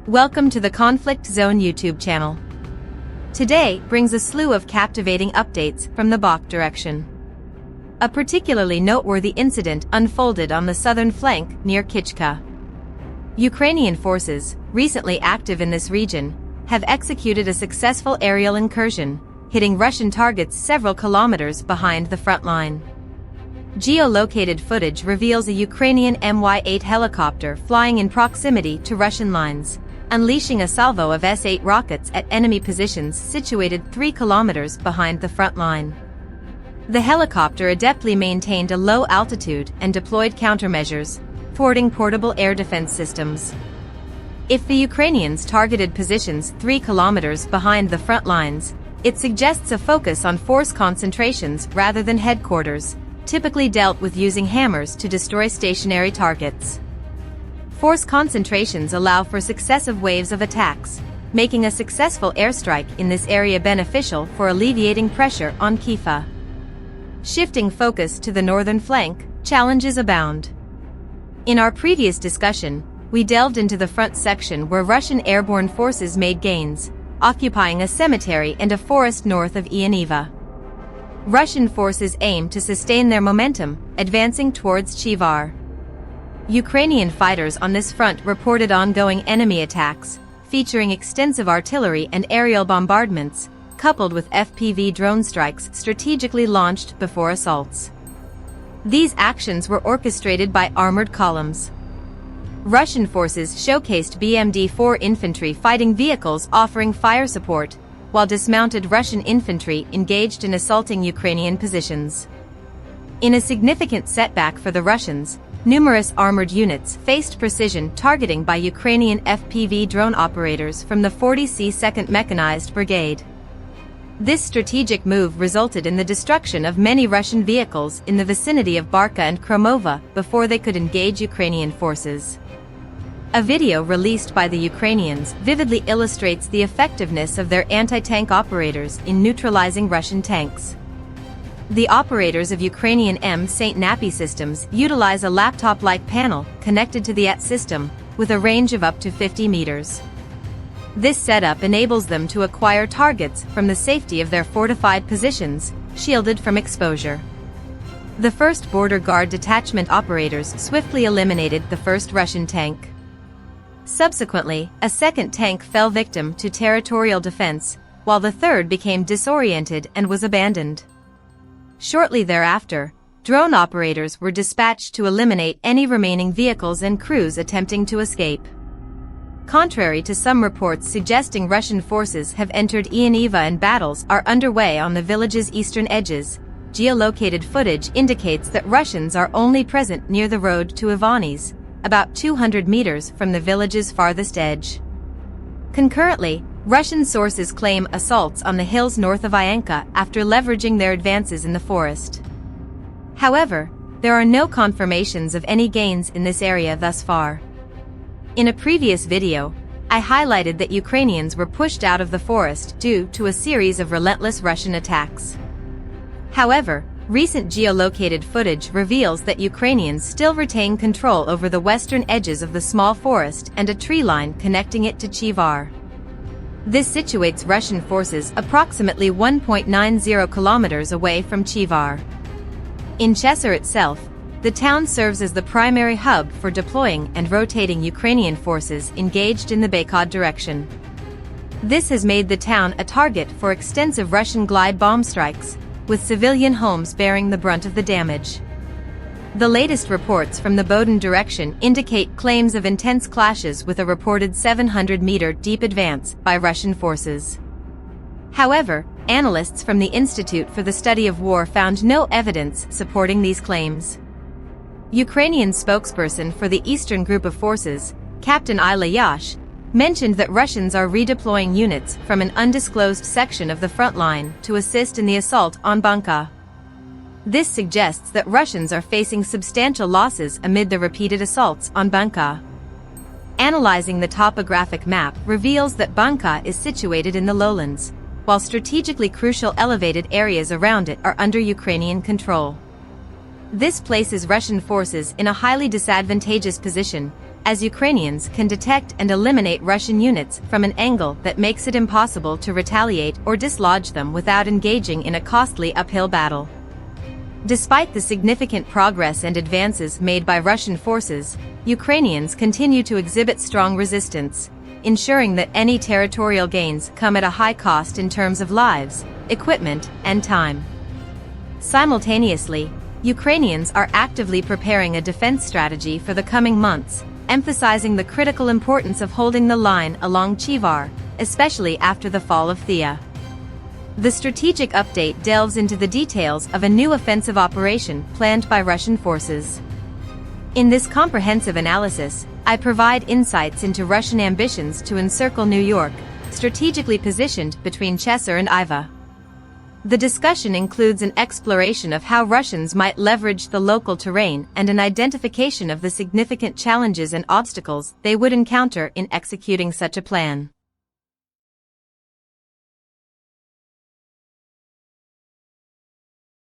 Welcome to the Conflict Zone YouTube channel. Today brings a slew of captivating updates from the Bak Direction. A particularly noteworthy incident unfolded on the southern flank near Kichka. Ukrainian forces, recently active in this region, have executed a successful aerial incursion, hitting Russian targets several kilometers behind the front line. Geolocated footage reveals a Ukrainian MY8 helicopter flying in proximity to Russian lines, unleashing a salvo of S-8 rockets at enemy positions situated 3 kilometers behind the front line. The helicopter adeptly maintained a low altitude and deployed countermeasures, thwarting portable air defense systems. If the Ukrainians targeted positions 3 kilometers behind the front lines, it suggests a focus on force concentrations rather than headquarters, typically dealt with using hammers to destroy stationary targets. Force concentrations allow for successive waves of attacks, making a successful airstrike in this area beneficial for alleviating pressure on Kifa. Shifting focus to the northern flank, challenges abound. In our previous discussion, we delved into the front section where Russian airborne forces made gains, occupying a cemetery and a forest north of Ianiva. Russian forces aim to sustain their momentum, advancing towards Chivar. Ukrainian fighters on this front reported ongoing enemy attacks, featuring extensive artillery and aerial bombardments, coupled with FPV drone strikes strategically launched before assaults. These actions were orchestrated by armored columns. Russian forces showcased BMD-4 infantry fighting vehicles offering fire support, while dismounted Russian infantry engaged in assaulting Ukrainian positions. In a significant setback for the Russians, numerous armored units faced precision targeting by Ukrainian FPV drone operators from the 40th 2nd Mechanized Brigade. This strategic move resulted in the destruction of many Russian vehicles in the vicinity of Barka and Kromova before they could engage Ukrainian forces. A video released by the Ukrainians vividly illustrates the effectiveness of their anti-tank operators in neutralizing Russian tanks. The operators of Ukrainian M8 systems utilize a laptop-like panel connected to the AT system, with a range of up to 50 meters. This setup enables them to acquire targets from the safety of their fortified positions, shielded from exposure. The 1st Border Guard detachment operators swiftly eliminated the first Russian tank. Subsequently, a 2nd tank fell victim to territorial defense, while the 3rd became disoriented and was abandoned. Shortly thereafter, drone operators were dispatched to eliminate any remaining vehicles and crews attempting to escape. Contrary to some reports suggesting Russian forces have entered Ianiva and battles are underway on the village's eastern edges, geolocated footage indicates that Russians are only present near the road to Ivani's, about 200 meters from the village's farthest edge. Concurrently, Russian sources claim assaults on the hills north of Ianka after leveraging their advances in the forest. However, there are no confirmations of any gains in this area thus far. In a previous video, I highlighted that Ukrainians were pushed out of the forest due to a series of relentless Russian attacks. However, recent geolocated footage reveals that Ukrainians still retain control over the western edges of the small forest and a tree line connecting it to Chivar. This situates Russian forces approximately 1.90 kilometers away from Chivar. In Chesar itself, the town serves as the primary hub for deploying and rotating Ukrainian forces engaged in the Bak Direction. This has made the town a target for extensive Russian glide bomb strikes, with civilian homes bearing the brunt of the damage. The latest reports from the Bak Direction indicate claims of intense clashes with a reported 700-meter deep advance by Russian forces. However, analysts from the Institute for the Study of War found no evidence supporting these claims. Ukrainian spokesperson for the Eastern Group of Forces, Captain Ila Yash, mentioned that Russians are redeploying units from an undisclosed section of the front line to assist in the assault on Banka. This suggests that Russians are facing substantial losses amid the repeated assaults on Banka. Analyzing the topographic map reveals that Banka is situated in the lowlands, while strategically crucial elevated areas around it are under Ukrainian control. This places Russian forces in a highly disadvantageous position, as Ukrainians can detect and eliminate Russian units from an angle that makes it impossible to retaliate or dislodge them without engaging in a costly uphill battle. Despite the significant progress and advances made by Russian forces, Ukrainians continue to exhibit strong resistance, ensuring that any territorial gains come at a high cost in terms of lives, equipment, and time. Simultaneously, Ukrainians are actively preparing a defense strategy for the coming months, emphasizing the critical importance of holding the line along Chivar, especially after the fall of Thea. The strategic update delves into the details of a new offensive operation planned by Russian forces. In this comprehensive analysis, I provide insights into Russian ambitions to encircle New York, strategically positioned between Chesser and Iva. The discussion includes an exploration of how Russians might leverage the local terrain and an identification of the significant challenges and obstacles they would encounter in executing such a plan.